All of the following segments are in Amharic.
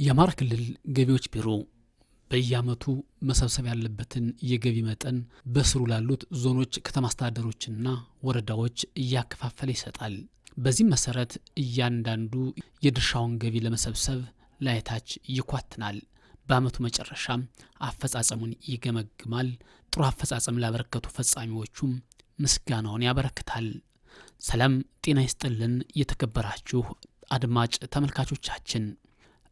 የአማራ ክልል ገቢዎች ቢሮ በየዓመቱ መሰብሰብ ያለበትን የገቢ መጠን በስሩ ላሉት ዞኖች ከተማ አስተዳደሮችና ወረዳዎች እያከፋፈለ ይሰጣል። በዚህ መሰረት እያንዳንዱ የድርሻውን ገቢ ለመሰብሰብ ላይታች ይኳትናል። በዓመቱ መጨረሻም አፈጻጸሙን ይገመግማል። ጥሩ አፈጻጸም ላበረከቱ ፈጻሚዎቹም ምስጋናውን ያበረክታል። ሰላም ጤና ይስጥልን የተከበራችሁ አድማጭ ተመልካቾቻችን፣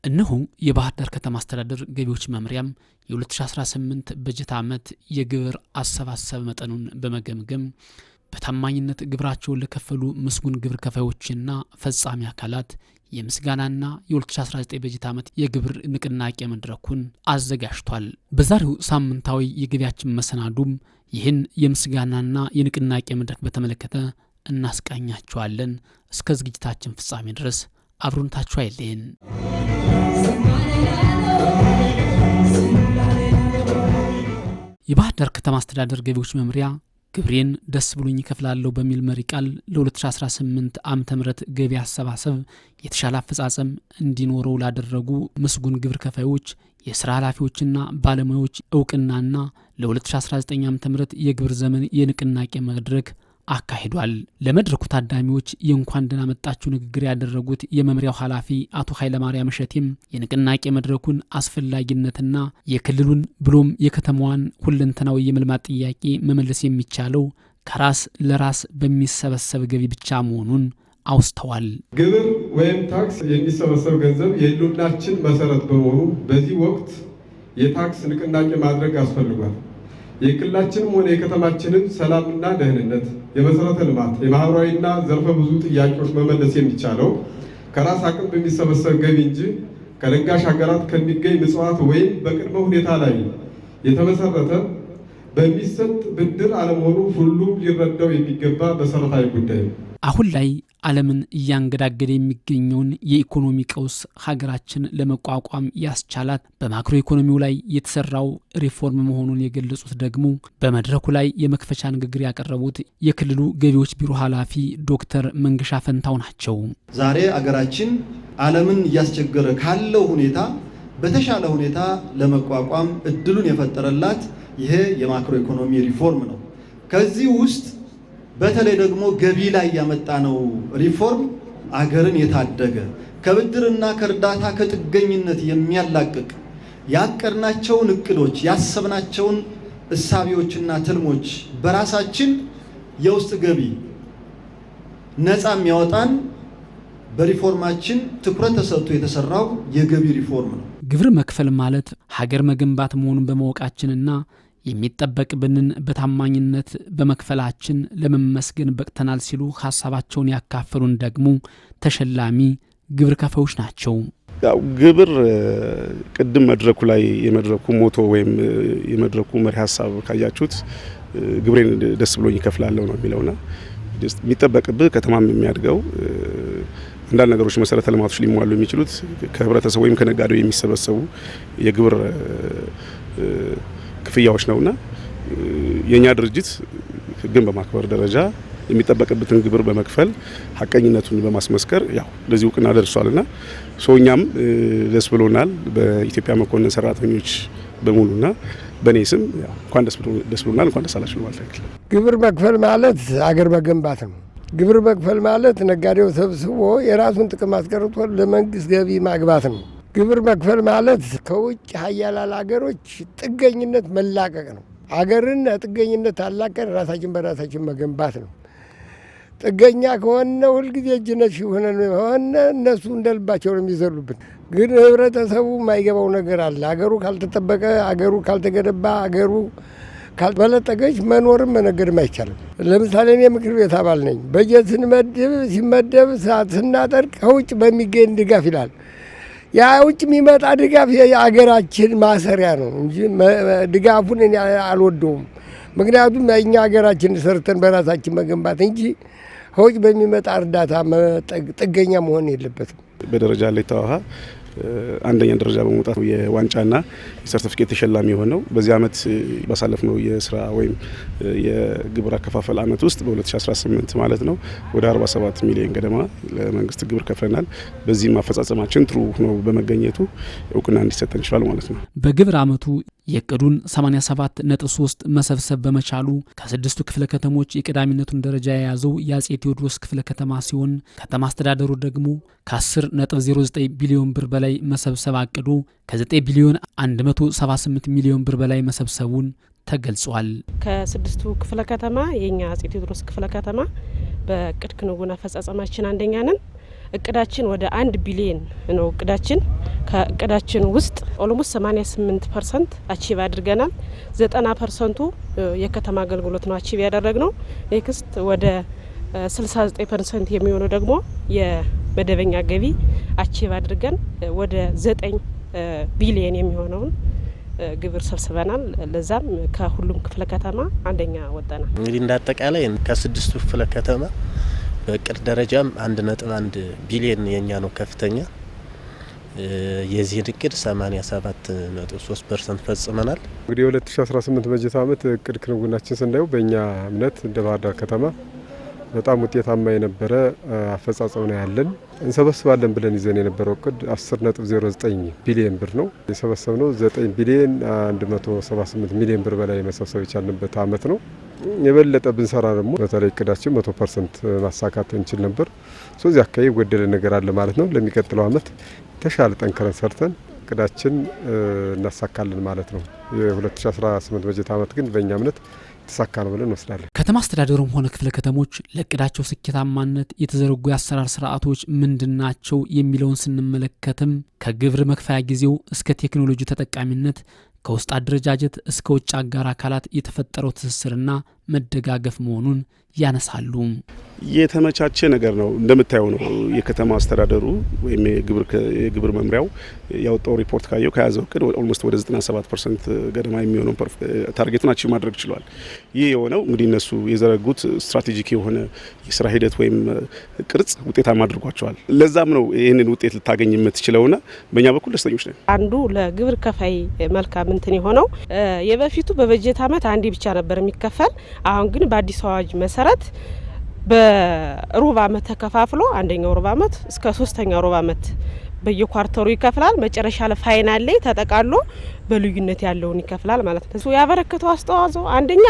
እነሆ የባህር ዳር ከተማ አስተዳደር ገቢዎች መምሪያም የ2018 በጀት ዓመት የግብር አሰባሰብ መጠኑን በመገምገም በታማኝነት ግብራቸውን ለከፈሉ ምስጉን ግብር ከፋዮችና ፈጻሚ አካላት የምስጋናና የ2019 በጀት ዓመት የግብር ንቅናቄ መድረኩን አዘጋጅቷል። በዛሬው ሳምንታዊ የገቢያችን መሰናዱም ይህን የምስጋናና የንቅናቄ መድረክ በተመለከተ እናስቃኛችኋለን። እስከ ዝግጅታችን ፍጻሜ ድረስ አብሮነታችሁ አይለየን። የባህር ዳር ከተማ አስተዳደር ገቢዎች መምሪያ ግብሬን ደስ ብሎኝ እከፍላለሁ በሚል መሪ ቃል ለ2018 ዓ.ም ገቢ አሰባሰብ የተሻለ አፈጻጸም እንዲኖረው ላደረጉ ምስጉን ግብር ከፋዮች፣ የሥራ ኃላፊዎችና ባለሙያዎች እውቅናና ለ2019 ዓ.ም የግብር ዘመን የንቅናቄ መድረክ አካሂዷል። ለመድረኩ ታዳሚዎች የእንኳን ደህና መጣችሁ ንግግር ያደረጉት የመምሪያው ኃላፊ አቶ ኃይለማርያም እሸቴም የንቅናቄ መድረኩን አስፈላጊነትና የክልሉን ብሎም የከተማዋን ሁለንተናዊ የመልማት ጥያቄ መመለስ የሚቻለው ከራስ ለራስ በሚሰበሰብ ገቢ ብቻ መሆኑን አውስተዋል። ግብር ወይም ታክስ የሚሰበሰብ ገንዘብ የህልውናችን መሰረት በመሆኑ በዚህ ወቅት የታክስ ንቅናቄ ማድረግ አስፈልጓል። የክልላችንም ሆነ የከተማችንን ሰላምና ደህንነት፣ የመሰረተ ልማት፣ የማህበራዊና ዘርፈ ብዙ ጥያቄዎች መመለስ የሚቻለው ከራስ አቅም በሚሰበሰብ ገቢ እንጂ ከለጋሽ ሀገራት ከሚገኝ ምጽዋት ወይም በቅድመ ሁኔታ ላይ የተመሰረተ በሚሰጥ ብድር አለመሆኑ ሁሉም ሊረዳው የሚገባ መሰረታዊ ጉዳይ ነው። አሁን ላይ ዓለምን እያንገዳገደ የሚገኘውን የኢኮኖሚ ቀውስ ሀገራችን ለመቋቋም ያስቻላት በማክሮ ኢኮኖሚው ላይ የተሰራው ሪፎርም መሆኑን የገለጹት ደግሞ በመድረኩ ላይ የመክፈቻ ንግግር ያቀረቡት የክልሉ ገቢዎች ቢሮ ኃላፊ ዶክተር መንገሻ ፈንታው ናቸው። ዛሬ አገራችን ዓለምን እያስቸገረ ካለው ሁኔታ በተሻለ ሁኔታ ለመቋቋም እድሉን የፈጠረላት ይሄ የማክሮ ኢኮኖሚ ሪፎርም ነው። ከዚህ ውስጥ በተለይ ደግሞ ገቢ ላይ ያመጣነው ሪፎርም አገርን የታደገ ከብድርና ከእርዳታ ከጥገኝነት የሚያላቅቅ ያቀድናቸውን እቅዶች ያሰብናቸውን እሳቢዎችና ትልሞች በራሳችን የውስጥ ገቢ ነፃ የሚያወጣን በሪፎርማችን ትኩረት ተሰጥቶ የተሰራው የገቢ ሪፎርም ነው። ግብር መክፈል ማለት ሀገር መገንባት መሆኑን በማወቃችንና የሚጠበቅብንን በታማኝነት በመክፈላችን ለመመስገን በቅተናል ሲሉ ሀሳባቸውን ያካፈሉን ደግሞ ተሸላሚ ግብር ከፋዮች ናቸው። ያው ግብር ቅድም መድረኩ ላይ የመድረኩ ሞቶ ወይም የመድረኩ መሪ ሀሳብ ካያችሁት ግብሬን ደስ ብሎኝ እከፍላለሁ ነው የሚለውና የሚጠበቅብህ ከተማም የሚያድገው አንዳንድ ነገሮች መሰረተ ልማቶች ሊሟሉ የሚችሉት ከህብረተሰቡ ወይም ከነጋዴው የሚሰበሰቡ የግብር ክፍያዎች ነውና የኛ ድርጅት ህግን በማክበር ደረጃ የሚጠበቅበትን ግብር በመክፈል ሐቀኝነቱን በማስመስከር ያው ለዚህ እውቅና ደርሷልና ሶኛም ደስ ብሎናል። በኢትዮጵያ መኮንን ሰራተኞች በሙሉና በኔ ስም ያው እንኳን ደስ ብሎናል፣ እንኳን ደስ አላችሁ ማለት ነው። ግብር መክፈል ማለት አገር መገንባት ነው። ግብር መክፈል ማለት ነጋዴው ሰብስቦ የራሱን ጥቅም አስቀርቶ ለመንግስት ገቢ ማግባት ነው። ግብር መክፈል ማለት ከውጭ ሀያላን ሀገሮች ጥገኝነት መላቀቅ ነው። አገርን ጥገኝነት አላቀን ራሳችን በራሳችን መገንባት ነው። ጥገኛ ከሆነ ሁልጊዜ እጅነሽ ሆነ እነሱ እንደልባቸው ነው የሚዘሉብን። ግን ህብረተሰቡ የማይገባው ነገር አለ። አገሩ ካልተጠበቀ፣ አገሩ ካልተገነባ፣ አገሩ ካልበለጠገች መኖርም መነገድም አይቻልም። ለምሳሌ እኔ ምክር ቤት አባል ነኝ። በጀት ሲመደብ ስናጠርቅ ከውጭ በሚገኝ ድጋፍ ይላል። ያ ውጭ የሚመጣ ድጋፍ የአገራችን ማሰሪያ ነው እንጂ ድጋፉን እኔ አልወደውም። ምክንያቱም እኛ ሀገራችን ሰርተን በራሳችን መገንባት እንጂ ከውጭ በሚመጣ እርዳታ ጥገኛ መሆን የለበትም። በደረጃ ላይ ተዋሃ አንደኛ ደረጃ በመውጣት የዋንጫና የሰርቲፊኬት ተሸላሚ የሆነው በዚህ አመት ባሳለፍነው የስራ ወይም የግብር አከፋፈል አመት ውስጥ በ2018 ማለት ነው ወደ 47 ሚሊዮን ገደማ ለመንግስት ግብር ከፍለናል። በዚህም አፈጻጸማችን ጥሩ ሆኖ በመገኘቱ እውቅና እንዲሰጠን ይችላል ማለት ነው። በግብር አመቱ የቅዱን 87.3 መሰብሰብ በመቻሉ ከስድስቱ ክፍለ ከተሞች የቀዳሚነቱን ደረጃ የያዘው የአጼ ቴዎድሮስ ክፍለ ከተማ ሲሆን ከተማ አስተዳደሩ ደግሞ ከ10.09 ቢሊዮን ብር በላይ መሰብሰብ አቅዶ ከ9 ቢሊዮን 178 ሚሊዮን ብር በላይ መሰብሰቡን ተገልጿል። ከስድስቱ ክፍለ ከተማ የኛ አጼ ቴዎድሮስ ክፍለ ከተማ በእቅድ ክንውን አፈጻጸማችን አንደኛ ነን። እቅዳችን ወደ 1 ቢሊዮን ነው። ከእቅዳችን ውስጥ ኦልሞስት 88% አቺቭ አድርገናል። 90%ቱ የከተማ አገልግሎት ነው አቺቭ ያደረግነው። ኔክስት ወደ 69% የሚሆነው ደግሞ የመደበኛ ገቢ አቺቭ አድርገን ወደ 9 ቢሊዮን የሚሆነውን ግብር ሰብስበናል። ለዛም ከሁሉም ክፍለ ከተማ አንደኛ ወጣናል። እንግዲህ እንዳጠቃላይ ከስድስቱ ክፍለ ከተማ በእቅድ ደረጃም 1.1 ቢሊዮን የኛ ነው ከፍተኛ። የዚህ እቅድ 87.3% ፈጽመናል። እንግዲህ የ2018 በጀት ዓመት እቅድ ክንውናችን ስናየው በእኛ እምነት እንደ ባህር ዳር ከተማ በጣም ውጤታማ የነበረ አፈጻጸም ነው ያለን። እንሰበስባለን ብለን ይዘን የነበረው እቅድ 10.09 ቢሊዮን ብር ነው። የሰበሰብነው 9 ቢሊዮን 178 ሚሊዮን ብር በላይ መሰብሰብ የቻልንበት ዓመት ነው። የበለጠ ብንሰራ ደግሞ በተለይ እቅዳችን 100% ማሳካት እንችል ነበር። ስለዚህ አካባቢ የጎደለ ነገር አለ ማለት ነው። ለሚቀጥለው ዓመት ተሻለ ጠንክረን ሰርተን እቅዳችን እናሳካለን ማለት ነው። የ2018 በጀት ዓመት ግን በእኛ እምነት የተሳካ ነው ብለን እንወስዳለን። ከተማ አስተዳደሩም ሆነ ክፍለ ከተሞች ለእቅዳቸው ስኬታማነት የተዘረጉ የአሰራር ስርዓቶች ምንድናቸው የሚለውን ስንመለከትም ከግብር መክፈያ ጊዜው እስከ ቴክኖሎጂ ተጠቃሚነት ከውስጥ አደረጃጀት እስከ ውጭ አጋር አካላት የተፈጠረው ትስስርና መደጋገፍ መሆኑን ያነሳሉ። የተመቻቸ ነገር ነው። እንደምታየው ነው የከተማ አስተዳደሩ ወይም የግብር መምሪያው ያወጣው ሪፖርት ካየው ከያዘው እቅድ ኦልሞስት ወደ 97% ገደማ የሚሆነው ታርጌቱን አቺቭ ማድረግ ችሏል። ይህ የሆነው እንግዲህ እነሱ የዘረጉት ስትራቴጂክ የሆነ የስራ ሂደት ወይም ቅርጽ ውጤታማ አድርጓቸዋል። ለዛም ነው ይህንን ውጤት ልታገኝ የምትችለውና በእኛ በኩል ደስተኞች ነን። አንዱ ለግብር ከፋይ መልካም እንትን የሆነው የበፊቱ በበጀት ዓመት አንዴ ብቻ ነበር የሚከፈል። አሁን ግን በአዲስ አዋጅ መሰረት በሩብ ዓመት ተከፋፍሎ አንደኛው ሩብ ዓመት እስከ ሶስተኛው ሩብ ዓመት በየኳርተሩ ይከፍላል። መጨረሻ ላይ ፋይናል ላይ ተጠቃሎ በልዩነት ያለውን ይከፍላል ማለት ነው። እሱ ያበረከተው አስተዋጽኦ አንደኛ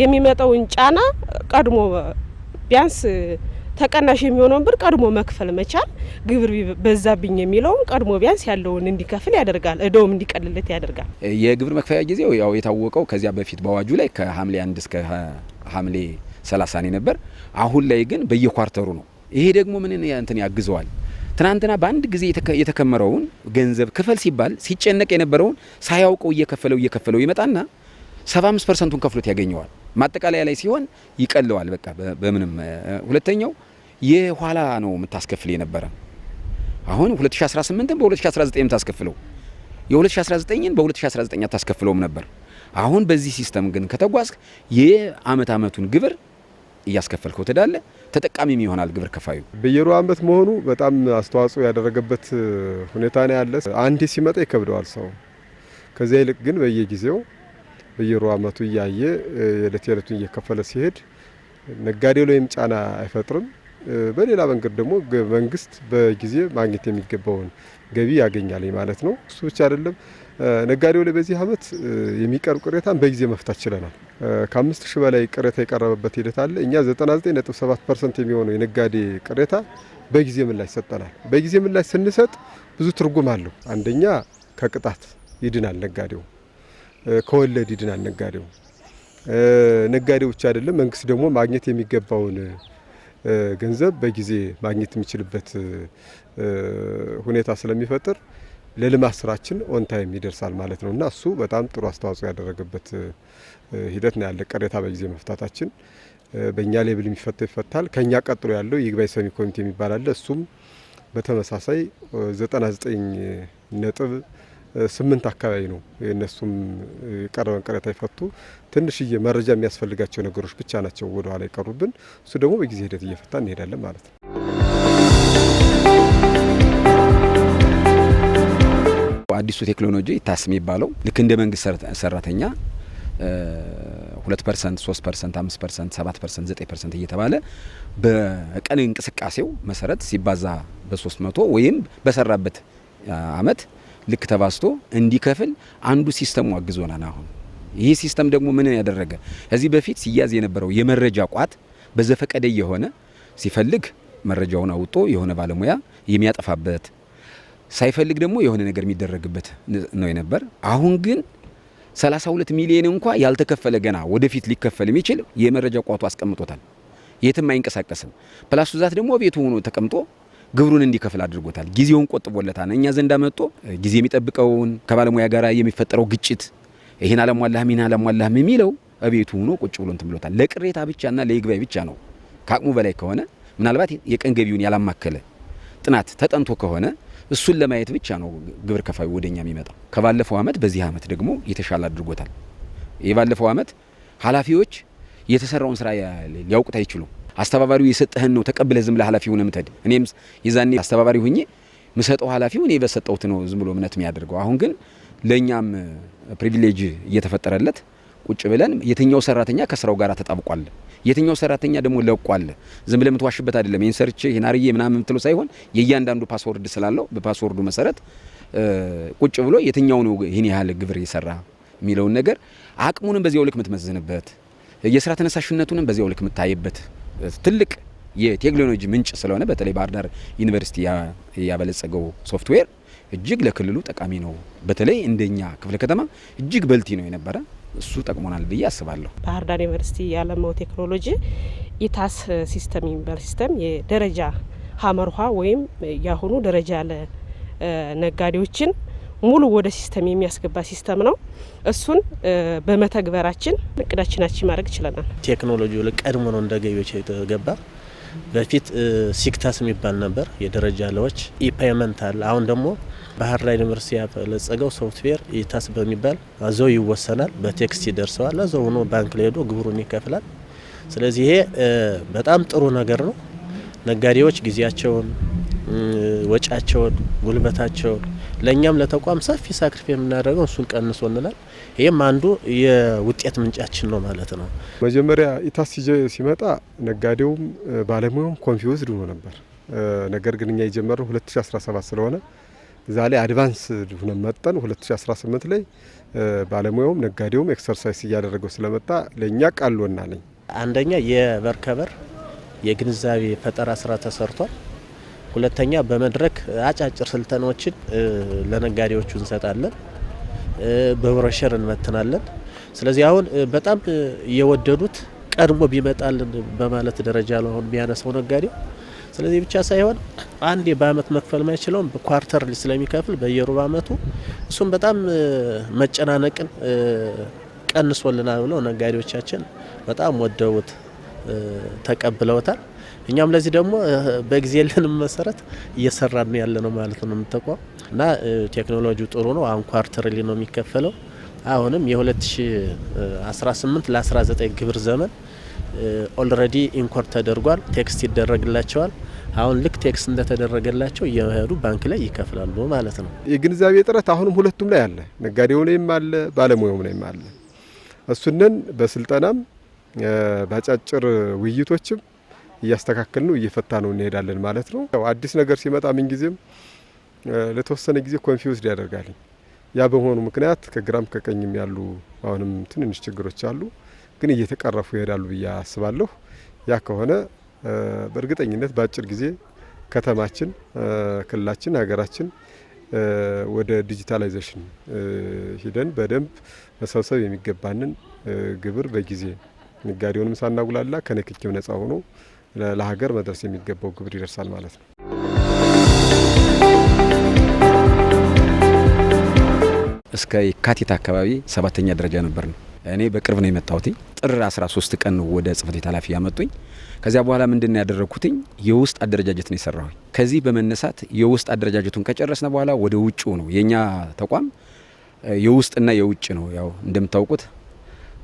የሚመጣውን ጫና ቀድሞ ቢያንስ ተቀናሽ የሚሆነውን ብር ቀድሞ መክፈል መቻል፣ ግብር በዛብኝ የሚለውን ቀድሞ ቢያንስ ያለውን እንዲከፍል ያደርጋል። እዳውም እንዲቀልለት ያደርጋል። የግብር መክፈያ ጊዜው ያው የታወቀው ከዚያ በፊት በአዋጁ ላይ ከሐምሌ 1 እስከ ሐምሌ 30 ነበር። አሁን ላይ ግን በየኳርተሩ ነው። ይሄ ደግሞ ምን እንትን ያግዘዋል። ትናንትና በአንድ ጊዜ የተከመረውን ገንዘብ ክፈል ሲባል ሲጨነቅ የነበረውን ሳያውቀው እየከፈለው ይመጣና 75%ቱን ከፍሎት ያገኘዋል። ማጠቃለያ ላይ ሲሆን ይቀለዋል። በቃ በምንም ሁለተኛው የኋላ ነው የምታስከፍል የነበረ። አሁን 2018ን በ2019 ታስከፍለው፣ የ2019ን በ2019 ታስከፍለውም ነበር። አሁን በዚህ ሲስተም ግን ከተጓዝክ የአመቱን ግብር እያስከፈልከው ትዳለ ተጠቃሚም ይሆናል ግብር ከፋዩ። በየሩብ ዓመት መሆኑ በጣም አስተዋጽኦ ያደረገበት ሁኔታ ነው ያለ። አንዴ ሲመጣ ይከብደዋል ሰው። ከዚያ ይልቅ ግን በየጊዜው በየሩብ ዓመቱ እያየ የዕለቱን እየከፈለ ሲሄድ ነጋዴው ላይም ጫና አይፈጥርም። በሌላ መንገድ ደግሞ መንግስት በጊዜ ማግኘት የሚገባውን ገቢ ያገኛል ማለት ነው። እሱ ብቻ አይደለም፣ ነጋዴው ላይ በዚህ አመት የሚቀርብ ቅሬታን በጊዜ መፍታት ችለናል። ከ5000 በላይ ቅሬታ የቀረበበት ሂደት አለ። እኛ 99.7% የሚሆነው የነጋዴ ቅሬታ በጊዜ ምላሽ ሰጠናል። በጊዜ ምላሽ ስንሰጥ ብዙ ትርጉም አለው። አንደኛ ከቅጣት ይድናል ነጋዴው፣ ከወለድ ይድናል ነጋዴው። ነጋዴው ብቻ አይደለም፣ መንግስት ደግሞ ማግኘት የሚገባውን ገንዘብ በጊዜ ማግኘት የሚችልበት ሁኔታ ስለሚፈጥር ለልማት ስራችን ኦን ታይም ይደርሳል ማለት ነውና እሱ በጣም ጥሩ አስተዋጽኦ ያደረገበት ሂደት ነው ያለ። ቅሬታ በጊዜ መፍታታችን በእኛ ሌብል የሚፈታው ይፈታል። ከኛ ቀጥሎ ያለው ይግባኝ ሰሚ ኮሚቴ የሚባል አለ። እሱም በተመሳሳይ 99.8 አካባቢ ነው የነሱም የቀረበን ቅሬታ ይፈቱ። ትንሽዬ መረጃ የሚያስፈልጋቸው ነገሮች ብቻ ናቸው ወደ ኋላ የቀሩብን። እሱ ደግሞ በጊዜ ሂደት እየፈታ እንሄዳለን ማለት ነው። አዲሱ ቴክኖሎጂ ኢታስ የሚባለው ልክ እንደ መንግስት ሰራተኛ 2%፣ 3%፣ 5%፣ 7%፣ 9% እየተባለ በቀን እንቅስቃሴው መሰረት ሲባዛ በ300 ወይም በሰራበት አመት ልክ ተባዝቶ እንዲከፍል አንዱ ሲስተሙ አግዞናል። አሁን ይህ ሲስተም ደግሞ ምን ያደረገ እዚህ በፊት ሲያዝ የነበረው የመረጃ ቋት በዘፈቀደ የሆነ ሲፈልግ መረጃውን አውጦ የሆነ ባለሙያ የሚያጠፋበት ሳይፈልግ ደግሞ የሆነ ነገር የሚደረግበት ነው የነበር። አሁን ግን 32 ሚሊዮን እንኳን ያልተከፈለ ገና ወደፊት ሊከፈል የሚችል የመረጃ ቋቱ አስቀምጦታል። የትም አይንቀሳቀስም። ፕላስ ዛት ደግሞ ቤቱ ሆኖ ተቀምጦ ግብሩን እንዲከፍል አድርጎታል። ጊዜውን ቆጥቦለታል። እኛ ዘንዳ መጥቶ ጊዜ የሚጠብቀውን ከባለሙያ ጋር የሚፈጠረው ግጭት ይሄን አላሟላህም ይሄን አላሟላህም የሚለው ቤቱ ሆኖ ቁጭ ብሎ እንትን ብሎታል። ለቅሬታ ብቻና ለይግባይ ብቻ ነው። ከአቅሙ በላይ ከሆነ ምናልባት የቀን ገቢውን ያላማከለ ጥናት ተጠንቶ ከሆነ እሱን ለማየት ብቻ ነው ግብር ከፋዩ ወደኛ የሚመጣው። ከባለፈው አመት በዚህ አመት ደግሞ የተሻለ አድርጎታል። የባለፈው አመት ኃላፊዎች የተሰራውን ስራ ሊያውቁት አይችሉም። አስተባባሪው የሰጠህን ነው ተቀብለህ ዝም ለኃላፊው ነው የምትሄድ። እኔም የዛኔ አስተባባሪ ሆኜ ምሰጠው ኃላፊው እኔ በሰጠውት ነው ዝም ብሎ እምነት የሚያደርገው። አሁን ግን ለኛም ፕሪቪሌጅ እየተፈጠረለት ቁጭ ብለን የትኛው ሰራተኛ ከስራው ጋር ተጣብቋል፣ የትኛው ሰራተኛ ደግሞ ለቋል። ዝም ብለህ የምትዋሽበት አይደለም። ይሄን ሰርቼ ይሄን አርዬ ምናምን የምትለው ሳይሆን የእያንዳንዱ ፓስወርድ ስላለው በፓስወርዱ መሰረት ቁጭ ብሎ የትኛው ነው ይሄን ያህል ግብር እየሰራ የሚለውን ነገር አቅሙንም በዚያው ልክ የምትመዝንበት የስራ ተነሳሽነቱንም በዚያው ልክ የምታይበት ትልቅ የቴክኖሎጂ ምንጭ ስለሆነ በተለይ ባህር ዳር ዩኒቨርሲቲ ያበለጸገው ሶፍትዌር እጅግ ለክልሉ ጠቃሚ ነው። በተለይ እንደኛ ክፍለ ከተማ እጅግ በልቲ ነው የነበረ። እሱ ጠቅሞናል ብዬ አስባለሁ። ባህር ዳር ዩኒቨርሲቲ ያለመው ቴክኖሎጂ ኢታስ ሲስተም የሚባል ሲስተም የደረጃ ሀመርሃ ወይም ያሁኑ ደረጃ ያለ ነጋዴዎችን ሙሉ ወደ ሲስተም የሚያስገባ ሲስተም ነው። እሱን በመተግበራችን እቅዳችናችን ማድረግ ችለናል። ቴክኖሎጂው ቀድሞ ነው እንደ ገቢዎች የተገባ። በፊት ሲክታስ የሚባል ነበር የደረጃ ለዎች ኢፔመንት አለ። አሁን ደግሞ ባህር ዳር ዩኒቨርሲቲ ያበለጸገው ሶፍትዌር ኢታስ በሚባል አዘው ይወሰናል፣ በቴክስት ይደርሰዋል። አዘው ሆኖ ባንክ ላይ ሄዶ ግብሩን ይከፍላል። ስለዚህ ይሄ በጣም ጥሩ ነገር ነው። ነጋዴዎች ጊዜያቸውን፣ ወጫቸውን፣ ጉልበታቸውን ለኛም ለተቋም ሰፊ ሳክሪፋይስ የምናደርገው እሱን ቀንሶልናል። ይሄም አንዱ የውጤት ምንጫችን ነው ማለት ነው። መጀመሪያ ኢታስ ሲመጣ ነጋዴውም ባለሙያውም ኮንፊውዝድ ሆኖ ነበር። ነገር ግን እኛ የጀመረው 2017 ስለሆነ እዛ ላይ አድቫንስ ሆነ መጠን 2018 ላይ ባለሙያውም ነጋዴውም ኤክሰርሳይዝ እያደረገው ስለመጣ ለኛ ቃልወና ነኝ። አንደኛ የበርከበር የግንዛቤ ፈጠራ ስራ ተሰርቷል። ሁለተኛ በመድረክ አጫጭር ስልጠናዎችን ለነጋዴዎቹ እንሰጣለን፣ በብሮሸር እንመትናለን። ስለዚህ አሁን በጣም የወደዱት ቀድሞ ቢመጣልን በማለት ደረጃ ነው አሁን የሚያነሳው ነጋዴው። ስለዚህ ብቻ ሳይሆን አንዴ በአመት መክፈል ማይችለውም በኳርተር ስለሚከፍል በየሩብ አመቱ እሱም በጣም መጨናነቅን ቀንሶልናል ብለው ነጋዴዎቻችን በጣም ወደውት ተቀብለውታል። እኛም ለዚህ ደግሞ በጊዜ ያለንም መሰረት እየሰራን ያለ ነው ማለት ነው የምንተቋም እና ቴክኖሎጂው ጥሩ ነው። አሁን ኳርተርሊ ነው የሚከፈለው። አሁንም የ2018 ለ19 ግብር ዘመን ኦልሬዲ ኢንኮርት ተደርጓል። ቴክስት ይደረግላቸዋል። አሁን ልክ ቴክስት እንደተደረገላቸው እየሄዱ ባንክ ላይ ይከፍላሉ ማለት ነው። የግንዛቤ ጥረት አሁንም ሁለቱም ላይ አለ፣ ነጋዴው ላይም አለ፣ ባለሙያውም ላይም አለ። እሱንን በስልጠናም ባጫጭር ውይይቶችም እያስተካከል ነው እየፈታ ነው እንሄዳለን ማለት ነው። አዲስ ነገር ሲመጣ ምን ጊዜም ለተወሰነ ጊዜ ኮንፊውዝድ ያደርጋል። ያ በመሆኑ ምክንያት ከግራም ከቀኝም ያሉ አሁንም ትንንሽ ችግሮች አሉ፣ ግን እየተቀረፉ ይሄዳሉ ብዬ አስባለሁ። ያ ከሆነ በእርግጠኝነት በአጭር ጊዜ ከተማችን፣ ክልላችን፣ ሀገራችን ወደ ዲጂታላይዜሽን ሂደን በደንብ መሰብሰብ የሚገባንን ግብር በጊዜ ነጋዴውንም ሳናጉላላ ከንክኪም ነጻ ሆኖ ለሀገር መድረስ የሚገባው ግብር ይደርሳል ማለት ነው። እስከ የካቲት አካባቢ 7ኛ ደረጃ ነበር ነው። እኔ በቅርብ ነው የመጣሁት። ጥር 13 ቀን ወደ ጽህፈት ቤት ኃላፊ ያመጡኝ። ከዚያ በኋላ ምንድነው ያደረኩትኝ? የውስጥ አደረጃጀት ነው የሰራሁኝ። ከዚህ በመነሳት የውስጥ አደረጃጀቱን ከጨረስነ በኋላ ወደ ውጭው ነው የኛ ተቋም የውስጥና የውጭ ነው። ያው እንደምታውቁት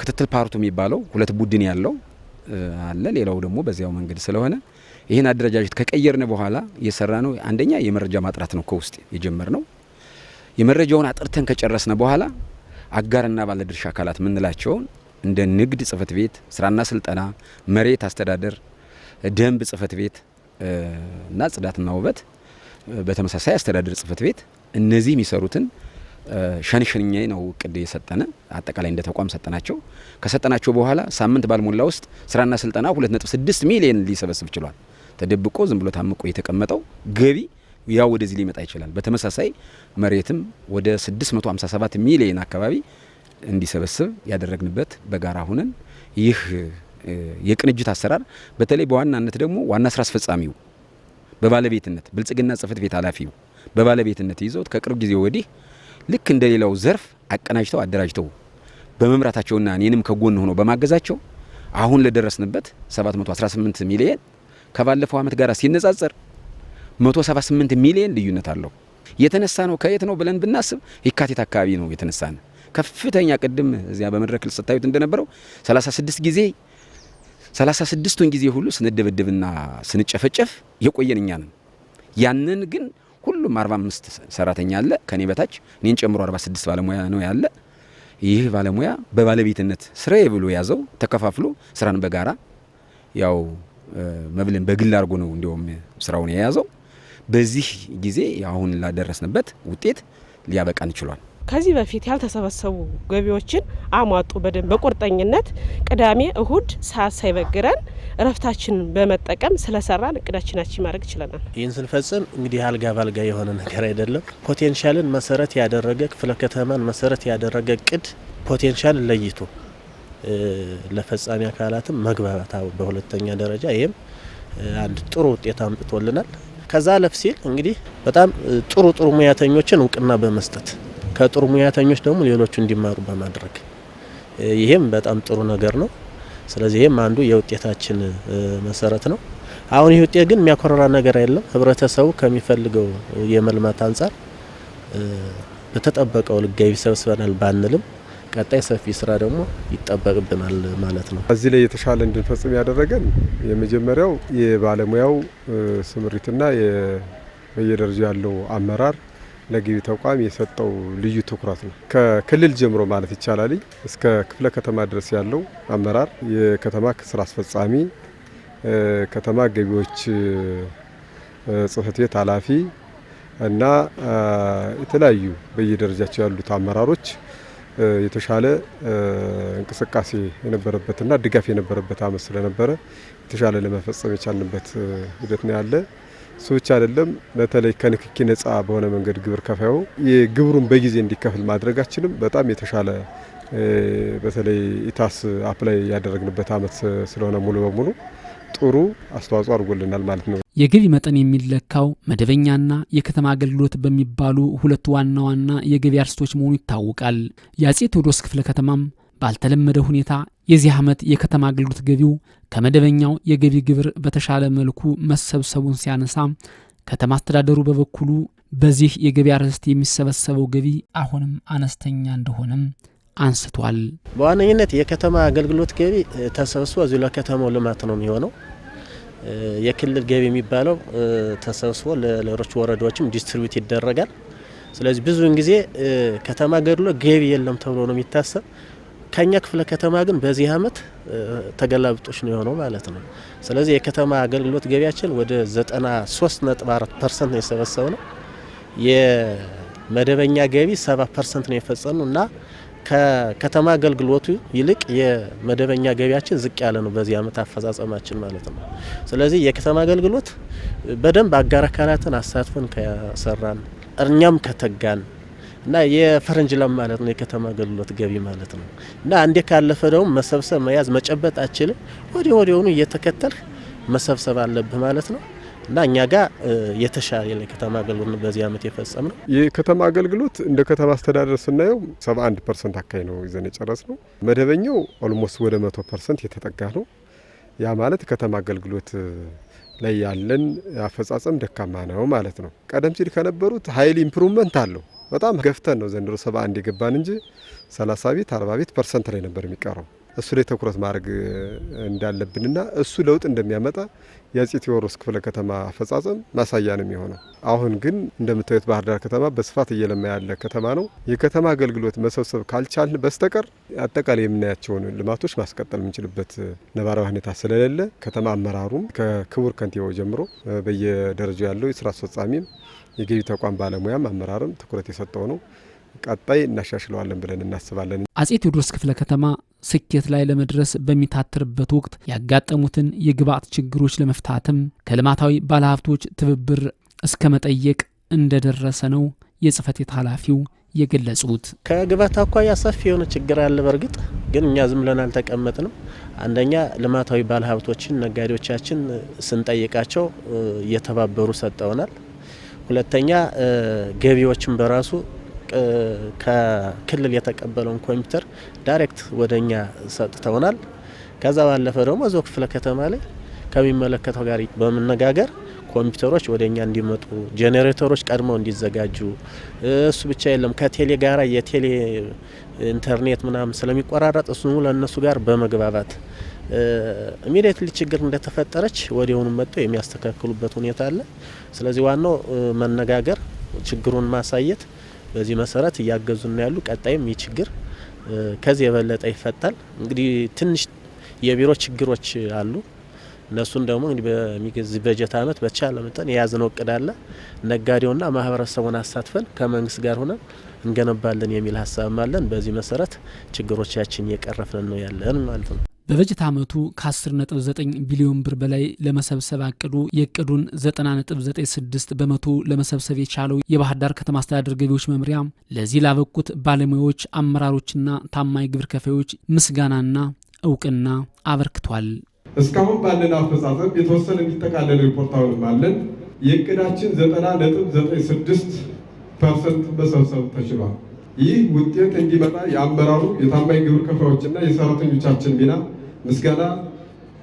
ክትትል ፓርቱ የሚባለው 2 ቡድን ያለው አለ። ሌላው ደግሞ በዚያው መንገድ ስለሆነ ይህን አደረጃጀት ከቀየርነ በኋላ የሰራ ነው። አንደኛ የመረጃ ማጥራት ነው ከውስጥ የጀመር ነው። የመረጃውን አጥርተን ከጨረስነ በኋላ አጋርና ባለድርሻ አካላት ምንላቸውን እንደ ንግድ ጽህፈት ቤት፣ ስራና ስልጠና፣ መሬት አስተዳደር፣ ደንብ ጽህፈት ቤት እና ጽዳትና ውበት በተመሳሳይ አስተዳደር ጽህፈት ቤት እነዚህ የሚሰሩትን ሸንሸንኛ ነው እቅድ የሰጠነ አጠቃላይ እንደ ተቋም ሰጠናቸው። ከሰጠናቸው በኋላ ሳምንት ባልሞላ ውስጥ ስራና ስልጠና 2.6 ሚሊዮን ሊሰበስብ ችሏል። ተደብቆ ዝም ብሎ ታምቆ የተቀመጠው ገቢ ያው ወደዚህ ሊመጣ ይችላል። በተመሳሳይ መሬትም ወደ 657 ሚሊዮን አካባቢ እንዲሰበስብ ያደረግንበት በጋራ ሆነን ይህ የቅንጅት አሰራር በተለይ በዋናነት ደግሞ ዋና ስራ አስፈጻሚው በባለቤትነት ብልጽግና ጽህፈት ቤት ኃላፊው በባለቤትነት ይዘውት ከቅርብ ጊዜ ወዲህ ልክ እንደሌላው ዘርፍ አቀናጅተው አደራጅተው በመምራታቸውና እኔንም ከጎን ሆኖ በማገዛቸው አሁን ለደረስንበት 718 ሚሊዮን ከባለፈው አመት ጋር ሲነጻጸር 178 ሚሊዮን ልዩነት አለው። የተነሳ ነው ከየት ነው ብለን ብናስብ የካቲት አካባቢ ነው የተነሳ ነው። ከፍተኛ ቅድም እዚያ በመድረክ ልስታዩት እንደነበረው 36ቱን ጊዜ ሁሉ ስንደበደብና ስንጨፈጨፍ የቆየን እኛ ነን። ያንን ግን ሁሉም 45 ሰራተኛ አለ ከኔ በታች እኔን ጨምሮ 46 ባለሙያ ነው ያለ። ይህ ባለሙያ በባለቤትነት ስራዬ ብሎ ያዘው ተከፋፍሎ ስራን በጋራ ያው መብልን በግል አድርጎ ነው እንዲያውም ስራውን የያዘው። በዚህ ጊዜ አሁን ላደረስንበት ውጤት ሊያበቃን ችሏል። ከዚህ በፊት ያልተሰበሰቡ ገቢዎችን አሟጡ በደንብ በቁርጠኝነት ቅዳሜ እሁድ ሰዓት ሳይበግረን እረፍታችንን በመጠቀም ስለሰራን እቅዳችንን ማድረግ ችለናል። ይህን ስንፈጽም እንግዲህ አልጋ ባልጋ የሆነ ነገር አይደለም። ፖቴንሻልን መሰረት ያደረገ ክፍለ ከተማን መሰረት ያደረገ እቅድ ፖቴንሻልን ለይቶ ለፈጻሚ አካላትም መግባባት በሁለተኛ ደረጃ ይሄም አንድ ጥሩ ውጤት አምጥቶልናል። ከዛ አለፍ ሲል እንግዲህ በጣም ጥሩ ሙያተኞችን እውቅና በመስጠት ከጥሩ ሙያተኞች ደግሞ ሌሎቹ እንዲማሩ በማድረግ ይሄም በጣም ጥሩ ነገር ነው። ስለዚህ ይሄም አንዱ የውጤታችን መሰረት ነው። አሁን ይህ ውጤት ግን የሚያኮራራ ነገር አይደለም። ህብረተሰቡ ከሚፈልገው የመልማት አንጻር በተጠበቀው ገቢ ሰብስበናል ባንልም ቀጣይ ሰፊ ስራ ደግሞ ይጠበቅብናል ማለት ነው። እዚህ ላይ የተሻለ እንድንፈጽም ያደረገን የመጀመሪያው የባለሙያው ስምሪትና በየደረጃው ያለው አመራር ለገቢ ተቋም የሰጠው ልዩ ትኩረት ነው። ከክልል ጀምሮ ማለት ይቻላል እስከ ክፍለ ከተማ ድረስ ያለው አመራር፣ የከተማ ስራ አስፈጻሚ፣ ከተማ ገቢዎች ጽህፈት ቤት ኃላፊ እና የተለያዩ በየደረጃቸው ያሉት አመራሮች የተሻለ እንቅስቃሴ የነበረበትና ድጋፍ የነበረበት አመት ስለነበረ የተሻለ ለመፈጸም የቻልንበት ሂደት ነው ያለ። ሰዎች አይደለም በተለይ ከንክኪ ነጻ በሆነ መንገድ ግብር ከፋዩ የግብሩን በጊዜ እንዲከፍል ማድረጋችንም በጣም የተሻለ በተለይ ኢታስ አፕላይ ያደረግንበት አመት ስለሆነ ሙሉ በሙሉ ጥሩ አስተዋጽኦ አድርጎልናል ማለት ነው። የገቢ መጠን የሚለካው መደበኛና የከተማ አገልግሎት በሚባሉ ሁለት ዋና ዋና የገቢ አርስቶች መሆኑ ይታወቃል። የአጼ ቴዎድሮስ ክፍለ ከተማም ባልተለመደ ሁኔታ የዚህ ዓመት የከተማ አገልግሎት ገቢው ከመደበኛው የገቢ ግብር በተሻለ መልኩ መሰብሰቡን ሲያነሳ፣ ከተማ አስተዳደሩ በበኩሉ በዚህ የገቢ አርስት የሚሰበሰበው ገቢ አሁንም አነስተኛ እንደሆነም አንስቷል። በዋነኝነት የከተማ አገልግሎት ገቢ ተሰብስቦ እዚሁ ለከተማው ልማት ነው የሚሆነው። የክልል ገቢ የሚባለው ተሰብስቦ ለሌሎች ወረዳዎችም ዲስትሪቢዩት ይደረጋል። ስለዚህ ብዙውን ጊዜ ከተማ አገልግሎት ገቢ የለም ተብሎ ነው የሚታሰብ። ከኛ ክፍለ ከተማ ግን በዚህ አመት ተገላብጦች ነው የሆነው ማለት ነው። ስለዚህ የከተማ አገልግሎት ገቢያችን ወደ 93.4% ነው የሰበሰበው። የመደበኛ ገቢ 7% ነው የፈጸመው እና ከከተማ አገልግሎቱ ይልቅ የመደበኛ ገቢያችን ዝቅ ያለ ነው በዚህ አመት አፈጻጸማችን ማለት ነው። ስለዚህ የከተማ አገልግሎት በደንብ አጋር አካላትን አሳትፈን ከሰራን እኛም ከተጋን እና የፈረንጅ ለም ማለት ነው የከተማ አገልግሎት ገቢ ማለት ነው እና አንዴ ካለፈ ደግሞ መሰብሰብ መያዝ መጨበጥ አችልም ወዲያውኑ እየተከተል መሰብሰብ አለብህ ማለት ነው እና እኛ ጋር የተሻለ የከተማ አገልግሎት በዚህ አመት የፈጸም ነው። የከተማ አገልግሎት እንደ ከተማ አስተዳደር ስናየው 71% አካባቢ ነው ይዘን የጨረስነው። መደበኛው ኦልሞስት ወደ 100% የተጠጋ ነው። ያ ማለት ከተማ አገልግሎት ላይ ያለን አፈጻጸም ደካማ ነው ማለት ነው። ቀደም ሲል ከነበሩት ኃይል ኢምፕሩቭመንት አለው። በጣም ገፍተን ነው ዘንድሮ 71 የገባን እንጂ 30 ቤት 40 ቤት % ላይ ነበር የሚቀረው። እሱ ላይ ትኩረት ማድረግ እንዳለብንና እሱ ለውጥ እንደሚያመጣ የአፄ ቴዎድሮስ ክፍለ ከተማ አፈጻጸም ማሳያ ነው የሚሆነው። አሁን ግን እንደምታዩት ባህር ዳር ከተማ በስፋት እየለማ ያለ ከተማ ነው። የከተማ አገልግሎት መሰብሰብ ካልቻልን በስተቀር አጠቃላይ የምናያቸውን ልማቶች ማስቀጠል የምንችልበት ነባራዊ ሁኔታ ስለሌለ ከተማ አመራሩም ከክቡር ከንቲባው ጀምሮ በየደረጃው ያለው የስራ አስፈጻሚም የገቢ ተቋም ባለሙያም አመራርም ትኩረት የሰጠው ነው። ቀጣይ እናሻሽለዋለን ብለን እናስባለን። አፄ ቴዎድሮስ ክፍለ ከተማ ስኬት ላይ ለመድረስ በሚታትርበት ወቅት ያጋጠሙትን የግብዓት ችግሮች ለመፍታትም ከልማታዊ ባለሀብቶች ትብብር እስከ መጠየቅ እንደደረሰ ነው የጽህፈት ቤት ኃላፊው የገለጹት። ከግብዓት አኳያ ሰፊ የሆነ ችግር አለ። በእርግጥ ግን እኛ ዝም ብለን አልተቀመጥንም። አንደኛ ልማታዊ ባለሀብቶችን ነጋዴዎቻችን ስንጠይቃቸው እየተባበሩ ሰጠውናል። ሁለተኛ ገቢዎችን በራሱ ከክልል የተቀበለውን ኮምፒውተር ዳይሬክት ወደኛ ሰጥተውናል። ከዛ ባለፈ ደግሞ እዛው ክፍለ ከተማ ላይ ከሚመለከተው ጋር በመነጋገር ኮምፒውተሮች ወደኛ እንዲመጡ፣ ጄኔሬተሮች ቀድመው እንዲዘጋጁ፣ እሱ ብቻ የለም ከቴሌ ጋራ የቴሌ ኢንተርኔት ምናምን ስለሚቆራረጥ እሱ ለነሱ ጋር በመግባባት ኢሚዲየትሊ ችግር እንደተፈጠረች ወዲያውኑ መጥተው የሚያስተካክሉበት ሁኔታ አለ። ስለዚህ ዋናው መነጋገር፣ ችግሩን ማሳየት፣ በዚህ መሰረት እያገዙና ያሉ ቀጣይም ይህ ችግር ከዚህ የበለጠ ይፈታል። እንግዲህ ትንሽ የቢሮ ችግሮች አሉ። እነሱን ደግሞ እንግዲህ በሚገዚህ በጀት አመት በተቻለ መጠን የያዝነው እቅድ አለ። ነጋዴውና ማህበረሰቡን አሳትፈን ከመንግስት ጋር ሆነን እንገነባለን የሚል ሀሳብም አለን። በዚህ መሰረት ችግሮቻችን እየቀረፍን ነው ያለን ማለት ነው። በበጀት ዓመቱ ከ10.9 ቢሊዮን ብር በላይ ለመሰብሰብ አቅዶ የእቅዱን 90.96 በመቶ ለመሰብሰብ የቻለው የባህር ዳር ከተማ አስተዳደር ገቢዎች መምሪያ ለዚህ ላበቁት ባለሙያዎች፣ አመራሮችና ታማኝ ግብር ከፋዮች ምስጋናና እውቅና አበርክቷል። እስካሁን ባለን አፈጻጸም የተወሰነ የሚጠቃለል ሪፖርት አሁንም አለን። የእቅዳችን 90.96% መሰብሰብ ተችሏል። ይህ ውጤት እንዲመጣ የአመራሩ የታማኝ ግብር ከፋዮችና የሰራተኞቻችን ሚና ምስጋና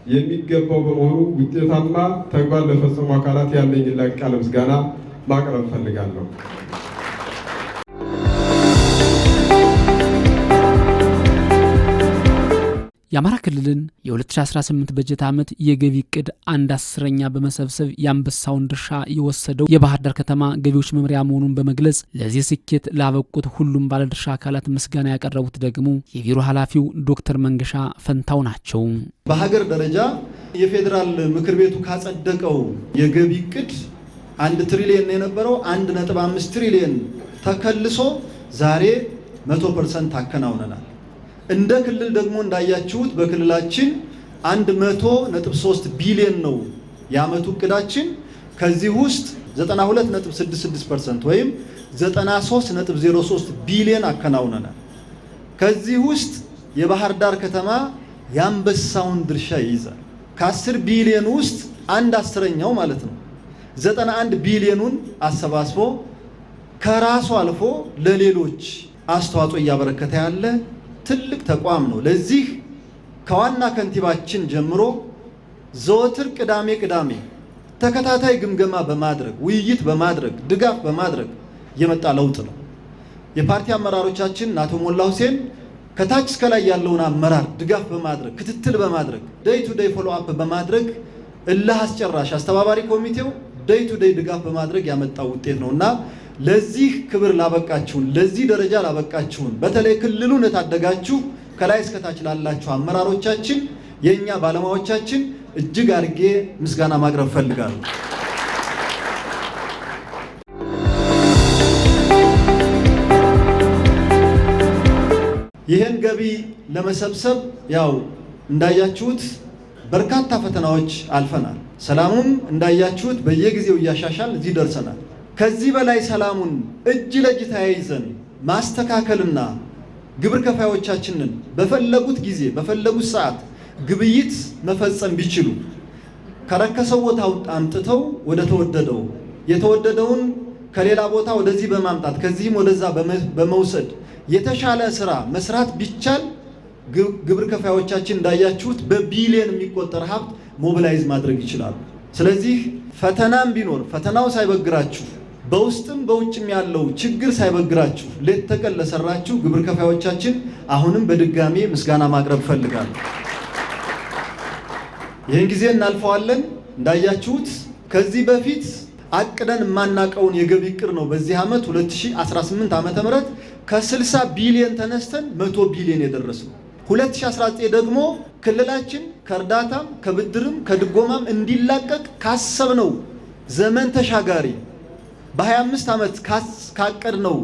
የሚገባው በመሆኑ ውጤታማ ተግባር ለፈጸሙ አካላት ያለኝ ላቅ ያለ ምስጋና ማቅረብ ፈልጋለሁ። የአማራ ክልልን የ2018 በጀት ዓመት የገቢ እቅድ 1/10 በመሰብሰብ የአንበሳውን ድርሻ የወሰደው የባህር ዳር ከተማ ገቢዎች መምሪያ መሆኑን በመግለጽ ለዚህ ስኬት ላበቁት ሁሉም ባለድርሻ አካላት ምስጋና ያቀረቡት ደግሞ የቢሮ ኃላፊው ዶክተር መንገሻ ፈንታው ናቸው። በሀገር ደረጃ የፌዴራል ምክር ቤቱ ካጸደቀው የገቢ እቅድ 1 ትሪሊየን የነበረው 1.5 ትሪሊየን ተከልሶ ዛሬ 100% አከናውነናል። እንደ ክልል ደግሞ እንዳያችሁት በክልላችን 100.3 ቢሊዮን ነው የዓመቱ እቅዳችን። ከዚህ ውስጥ 92.66% ወይም 93.03 ቢሊዮን አከናውነናል። ከዚህ ውስጥ የባህር ዳር ከተማ የአንበሳውን ድርሻ ይይዛል። ከ10 ቢሊዮን ውስጥ 1/10ኛው ማለት ነው 91 ቢሊዮኑን አሰባስቦ ከራሱ አልፎ ለሌሎች አስተዋጽኦ እያበረከተ ያለ ትልቅ ተቋም ነው። ለዚህ ከዋና ከንቲባችን ጀምሮ ዘወትር ቅዳሜ ተከታታይ ግምገማ በማድረግ ውይይት በማድረግ ድጋፍ በማድረግ የመጣ ለውጥ ነው። የፓርቲ አመራሮቻችን አቶ ሞላ ሁሴን ከታች እስከ ላይ ያለውን አመራር ድጋፍ በማድረግ ክትትል በማድረግ ዴይ ቱ ዴይ ፎሎ አፕ በማድረግ እልህ አስጨራሽ አስተባባሪ ኮሚቴው ዴይ ቱ ዴይ ድጋፍ በማድረግ ያመጣው ውጤት ነውና ለዚህ ክብር ላበቃችሁን፣ ለዚህ ደረጃ ላበቃችሁን፣ በተለይ ክልሉን የታደጋችሁ ከላይ እስከታች ላላችሁ አመራሮቻችን፣ የኛ ባለሙያዎቻችን እጅግ አድርጌ ምስጋና ማቅረብ ፈልጋለሁ። ይህን ገቢ ለመሰብሰብ ያው እንዳያችሁት በርካታ ፈተናዎች አልፈናል። ሰላሙም እንዳያችሁት በየጊዜው እያሻሻል እዚህ ደርሰናል። ከዚህ በላይ ሰላሙን እጅ ለእጅ ተያይዘን ማስተካከልና ግብር ከፋዮቻችንን በፈለጉት ጊዜ በፈለጉት ሰዓት ግብይት መፈጸም ቢችሉ ከረከሰው ቦታ አምጥተው ወደ ተወደደው የተወደደውን ከሌላ ቦታ ወደዚህ በማምጣት ከዚህም ወደዛ በመውሰድ የተሻለ ስራ መስራት ቢቻል ግብር ከፋዮቻችን እንዳያችሁት በቢሊዮን የሚቆጠር ሀብት ሞቢላይዝ ማድረግ ይችላሉ። ስለዚህ ፈተናም ቢኖር ፈተናው ሳይበግራችሁ በውስጥም በውጭም ያለው ችግር ሳይበግራችሁ ሌት ተቀን ለሰራችሁ ግብር ከፋዮቻችን አሁንም በድጋሚ ምስጋና ማቅረብ ፈልጋለሁ። ይህን ጊዜ እናልፈዋለን። እንዳያችሁት ከዚህ በፊት አቅደን የማናቀውን የገቢ እቅድ ነው በዚህ ዓመት 2018 ዓመተ ምህረት ከ60 ቢሊዮን ተነስተን 100 ቢሊዮን የደረሰው። 2019 ደግሞ ክልላችን ከእርዳታም ከብድርም ከድጎማም እንዲላቀቅ ካሰብነው ዘመን ተሻጋሪ በ25 ዓመት ካቀድነው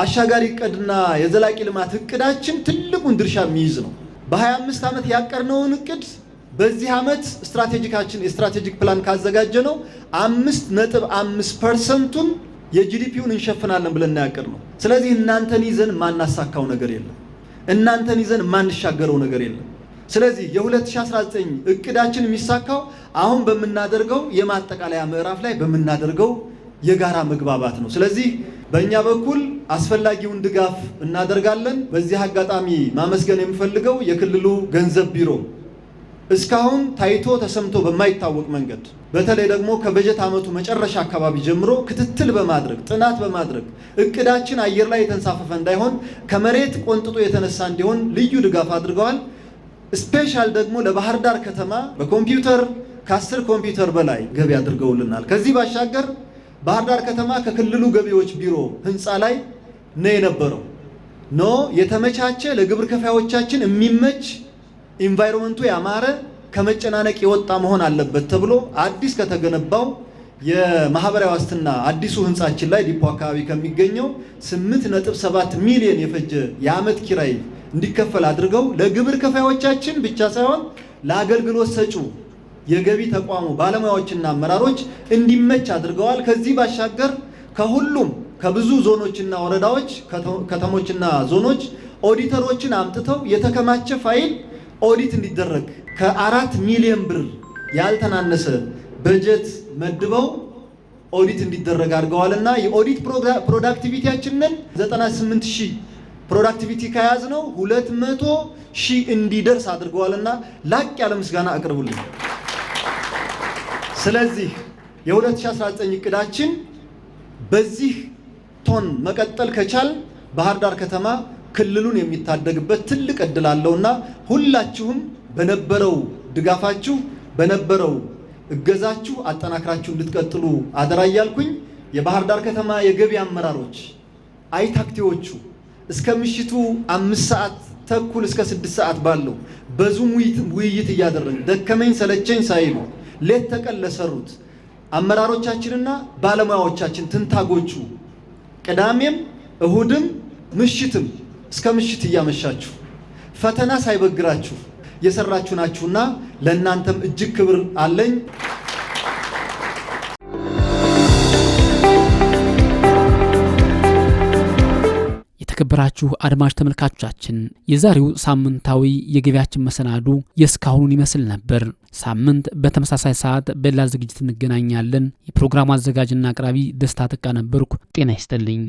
አሻጋሪ እቅድና የዘላቂ ልማት እቅዳችን ትልቁን ድርሻ የሚይዝ ነው። በ25 ዓመት ያቀድነውን እቅድ በዚህ ዓመት የስትራቴጂክ ፕላን ካዘጋጀነው 5.5%ቱን የጂዲፒውን እንሸፍናለን ብለን ያቀድነው። ስለዚህ እናንተን ይዘን ማናሳካው ነገር የለም። እናንተን ይዘን ማንሻገረው ነገር የለም። ስለዚህ የ2019 እቅዳችን የሚሳካው አሁን በመናደርገው የማጠቃለያ ምዕራፍ ላይ በመናደርገው የጋራ መግባባት ነው። ስለዚህ በእኛ በኩል አስፈላጊውን ድጋፍ እናደርጋለን። በዚህ አጋጣሚ ማመስገን የምፈልገው የክልሉ ገንዘብ ቢሮ እስካሁን ታይቶ ተሰምቶ በማይታወቅ መንገድ በተለይ ደግሞ ከበጀት ዓመቱ መጨረሻ አካባቢ ጀምሮ ክትትል በማድረግ ጥናት በማድረግ እቅዳችን አየር ላይ የተንሳፈፈ እንዳይሆን ከመሬት ቆንጥጦ የተነሳ እንዲሆን ልዩ ድጋፍ አድርገዋል። ስፔሻል ደግሞ ለባህር ዳር ከተማ በኮምፒውተር ከ10 ኮምፒውተር በላይ ገቢ አድርገውልናል። ከዚህ ባሻገር ባህር ዳር ከተማ ከክልሉ ገቢዎች ቢሮ ህንፃ ላይ ነው የነበረው። የተመቻቸ ለግብር ከፋዮቻችን የሚመች ኢንቫይሮመንቱ ያማረ ከመጨናነቅ የወጣ መሆን አለበት ተብሎ አዲስ ከተገነባው የማህበራዊ ዋስትና አዲሱ ህንፃችን ላይ ዲፖ አካባቢ ከሚገኘው 8.7 ሚሊዮን የፈጀ የዓመት ኪራይ እንዲከፈል አድርገው ለግብር ከፋዮቻችን ብቻ ሳይሆን ለአገልግሎት ሰጪው የገቢ ተቋሙ ባለሙያዎችና አመራሮች እንዲመች አድርገዋል። ከዚህ ባሻገር ከብዙ ዞኖችና ወረዳዎች ከተሞችና ዞኖች ኦዲተሮችን አምጥተው የተከማቸ ፋይል ኦዲት እንዲደረግ ከ4 ሚሊዮን ብር ያልተናነሰ በጀት መድበው ኦዲት እንዲደረግ አድርገዋልና የኦዲት ፕሮዳክቲቪቲያችንን 98,000 ፕሮዳክቲቪቲ ከያዝ ነው 200,000 እንዲደርስ አድርገዋልና ላቅ ያለ ምስጋና አቅርቡልኝ። ስለዚህ የ2019 እቅዳችን በዚህ ቶን መቀጠል ከቻል ባህር ዳር ከተማ ክልሉን የሚታደግበት ትልቅ እድል አለውና ሁላችሁም በነበረው ድጋፋችሁ በነበረው እገዛችሁ አጠናክራችሁ እንድትቀጥሉ አደራ እያልኩኝ የባህር ዳር ከተማ የገቢ አመራሮች አይታክቲዎቹ እስከ ምሽቱ 5 ሰዓት ተኩል እስከ 6 ሰዓት ባለው በዙም ውይይት እያደረግን ደከመኝ ሰለቸኝ ሳይሉ ሌት ተቀን ለሰሩት አመራሮቻችንና ባለሙያዎቻችን ትንታጎቹ ቅዳሜም እሁድም ምሽትም እስከ ምሽት እያመሻችሁ ፈተና ሳይበግራችሁ የሰራችሁ ናችሁና ለእናንተም እጅግ ክብር አለኝ። የተከበራችሁ አድማጭ ተመልካቾቻችን የዛሬው ሳምንታዊ የገቢያችን መሰናዱ የእስካሁኑን ይመስል ነበር። ሳምንት በተመሳሳይ ሰዓት በሌላ ዝግጅት እንገናኛለን። የፕሮግራሙ አዘጋጅና አቅራቢ ደስታ ተካ ነበርኩ። ጤና ይስጥልኝ።